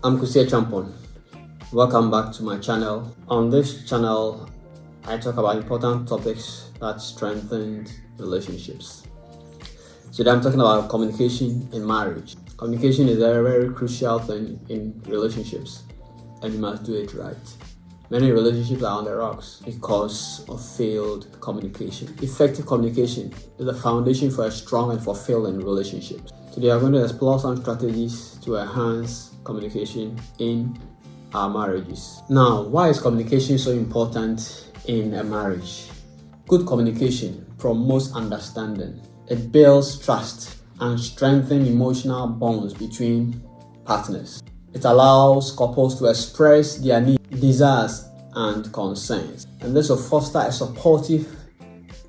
I'm Kusi Achampong. Welcome back to my channel. On this channel, I talk about important topics that strengthen relationships. Today I'm talking about communication in marriage. Communication is a very crucial thing in relationships, and you must do it right. Many relationships are on the rocks because of failed communication. Effective communication is the foundation for a strong and fulfilling relationship. Today I'm going to explore some strategies to enhance communication in our marriages. Now, why is communication so important in a marriage? Good communication promotes understanding. It builds trust and strengthens emotional bonds between partners. It allows couples to express their needs, desires, and concerns. And this will foster a supportive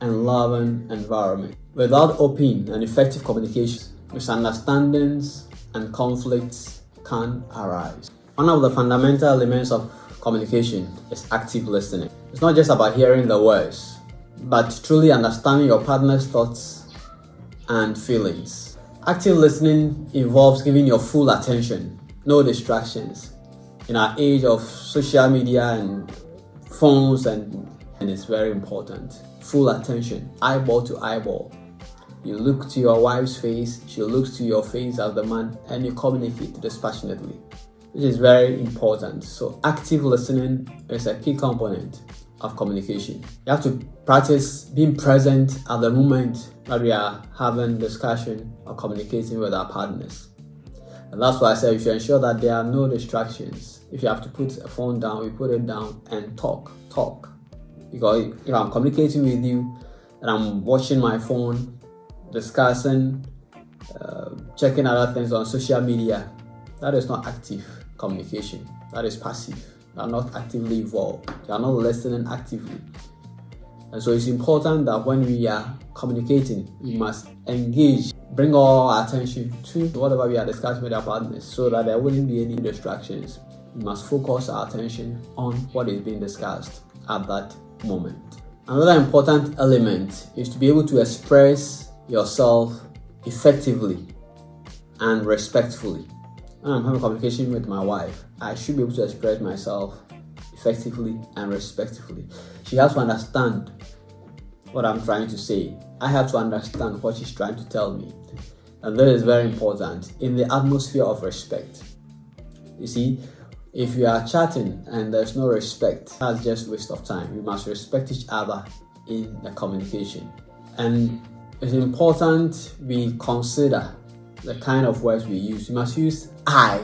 and loving environment. Without open and effective communication, misunderstandings and conflicts can arise. One of the fundamental elements of communication is active listening. It's not just about hearing the words, but truly understanding your partner's thoughts and feelings. Active listening involves giving your full attention, no distractions. In our age of social media and phones, and it's very important. Full attention, eyeball to eyeball. You look to your wife's face, she looks to your face as the man, and you communicate dispassionately. This is very important. So active listening is a key component of communication. You have to practice being present at the moment that we are having discussion or communicating with our partners. And that's why I said you should ensure that there are no distractions. If you have to put a phone down, we put it down and talk. Because if I'm communicating with you and I'm watching my phone, discussing, checking other things on social media, that is not active communication. That is passive. You are not actively involved. You are not listening actively. And so it's important that when we are communicating, we must engage, bring all our attention to whatever we are discussing with our partners so that there wouldn't be any distractions. We must focus our attention on what is being discussed at that moment. Another important element is to be able to express yourself effectively and respectfully. When I'm having communication with my wife, I should be able to express myself effectively and respectfully. She has to understand what I'm trying to say. I have to understand what she's trying to tell me. And that is very important in the atmosphere of respect. You see, if you are chatting and there's no respect, that's just waste of time. We must respect each other in the communication. And it's important we consider the kind of words we use. You must use I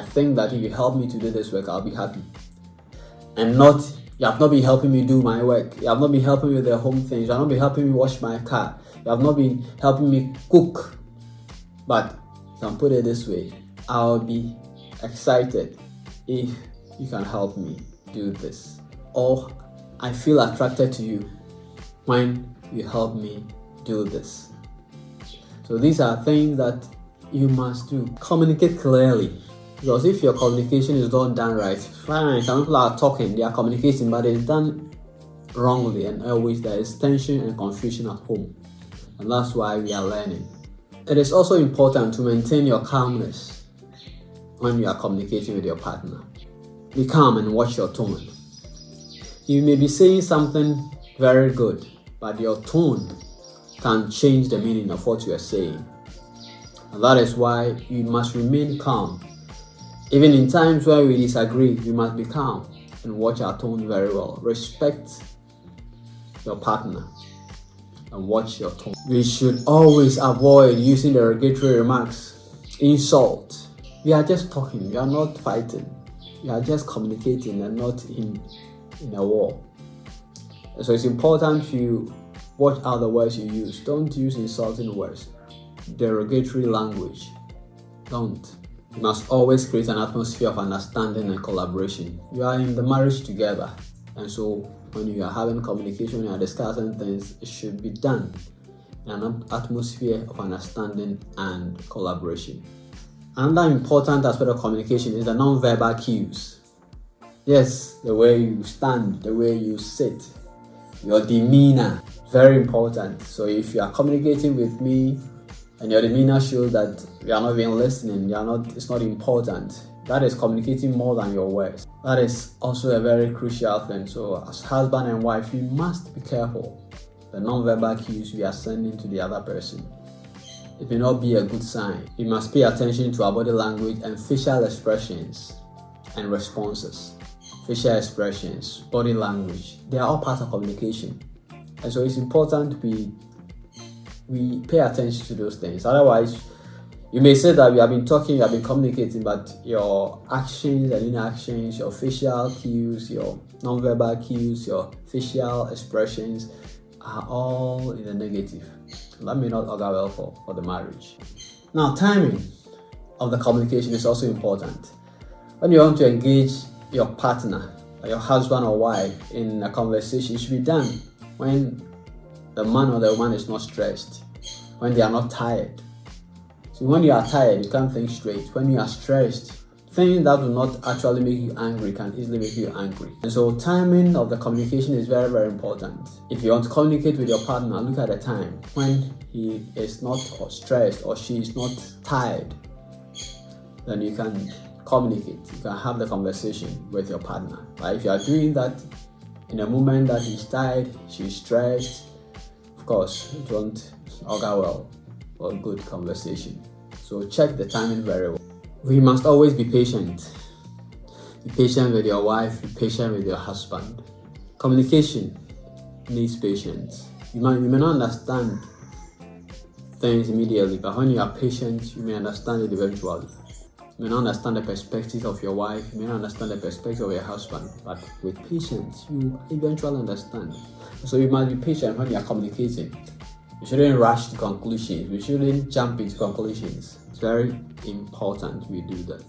think that if you help me to do this work, I'll be happy. And not, you have not been helping me do my work. You have not been helping me with the home things. You have not been helping me wash my car. You have not been helping me cook. But you can put it this way, I'll be excited if you can help me do this. Or I feel attracted to you when you help me do this. So these are things that you must do. Communicate clearly. Because if your communication is not done right, fine, some people are talking, they are communicating, but it's done wrongly, and always there is tension and confusion at home. And that's why we are learning. It is also important to maintain your calmness when you are communicating with your partner. Be calm and watch your tone. You may be saying something very good, but your tone can change the meaning of what you are saying. And that is why you must remain calm. Even in times where we disagree, we must be calm and watch our tone very well. Respect your partner and watch your tone. We should always avoid using derogatory remarks, insult. We are just talking, we are not fighting. We are just communicating and not in a war. So it's important you watch out the words you use. Don't use insulting words, derogatory language. Don't. You must always create an atmosphere of understanding and collaboration. You are in the marriage together, and so when you are having communication, you are discussing things, it should be done in an atmosphere of understanding and collaboration. Another important aspect of communication is the non-verbal cues. Yes, the way you stand, the way you sit, your demeanor, very important. So if you are communicating with me and your demeanor shows that you are not even listening, it's not important, That is communicating more than your words. That is also a very crucial thing. So as husband and wife, you must be careful the non-verbal cues we are sending to the other person. It may not be a good sign. You must pay attention to our body language and facial expressions and responses. Facial expressions, body language, they are all part of communication. And so it's important we pay attention to those things. Otherwise, you may say that we have been talking, you have been communicating, but your actions and inactions, your facial cues, your non-verbal cues, your facial expressions are all in the negative. That may not augur well for the marriage. Now, timing of the communication is also important. When you want to engage your partner, your husband or wife, in a conversation, it should be done when the man or the woman is not stressed, when they are not tired. So when you are tired, you can't think straight. When you are stressed, things that will not actually make you angry can easily make you angry. And so timing of the communication is very, very important. If you want to communicate with your partner, look at the time when he is not stressed or she is not tired. Then you can communicate. You can have the conversation with your partner. But if you are doing that in a moment that he's tired, she's stressed, of course, it won't augur well for a good conversation. So check the timing very well. We must always be patient. Be patient with your wife, be patient with your husband. Communication needs patience. You may not understand things immediately, but when you are patient, you may understand it eventually. You may not understand the perspective of your wife, you may not understand the perspective of your husband, but with patience, you eventually understand. So you must be patient when you are communicating. You shouldn't rush to conclusions. We shouldn't jump into conclusions. It's very important we do that.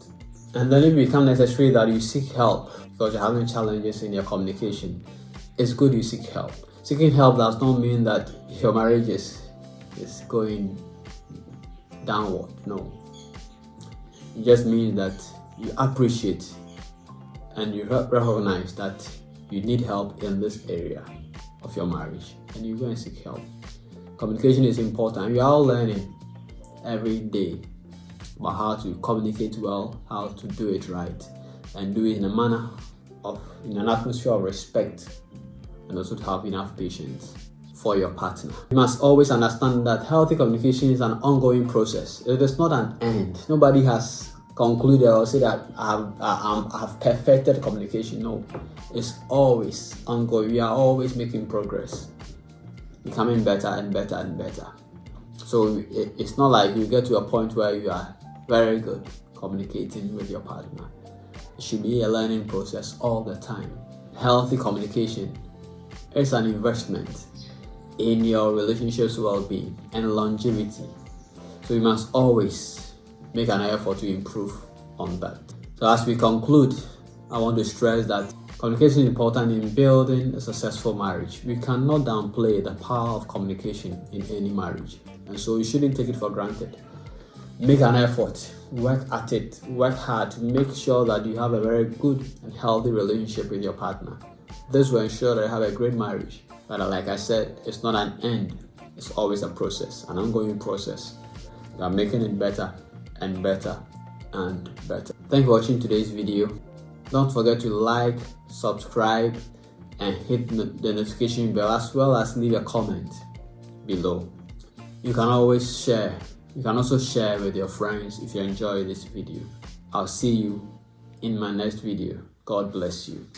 And then if it becomes necessary that you seek help because you're having challenges in your communication, it's good you seek help. Seeking help does not mean that your marriage is going downward. No. It just means that you appreciate and you recognize that you need help in this area of your marriage and you go and seek help. Communication is important. We are all learning every day about how to communicate well, how to do it right, and do it in a manner in an atmosphere of respect, and also to have enough patience for your partner. You must always understand that healthy communication is an ongoing process. It is not an end. Nobody has concluded or said that I have perfected communication. No, it's always ongoing. We are always making progress, becoming better and better and better. So it's not like you get to a point where you are very good communicating with your partner. It should be a learning process all the time. Healthy communication is an investment in your relationship's well-being and longevity. So you must always make an effort to improve on that. So as we conclude, I want to stress that communication is important in building a successful marriage. We cannot downplay the power of communication in any marriage. And so you shouldn't take it for granted. Make an effort, work at it, work hard to make sure that you have a very good and healthy relationship with your partner. This will ensure that you have a great marriage. But like I said, it's not an end. It's always a process, an ongoing process. You are making it better and better and better. Thank you for watching today's video. Don't forget to like, subscribe, and hit the notification bell, as well as leave a comment below. You can always share. You can also share with your friends if you enjoy this video. I'll see you in my next video. God bless you.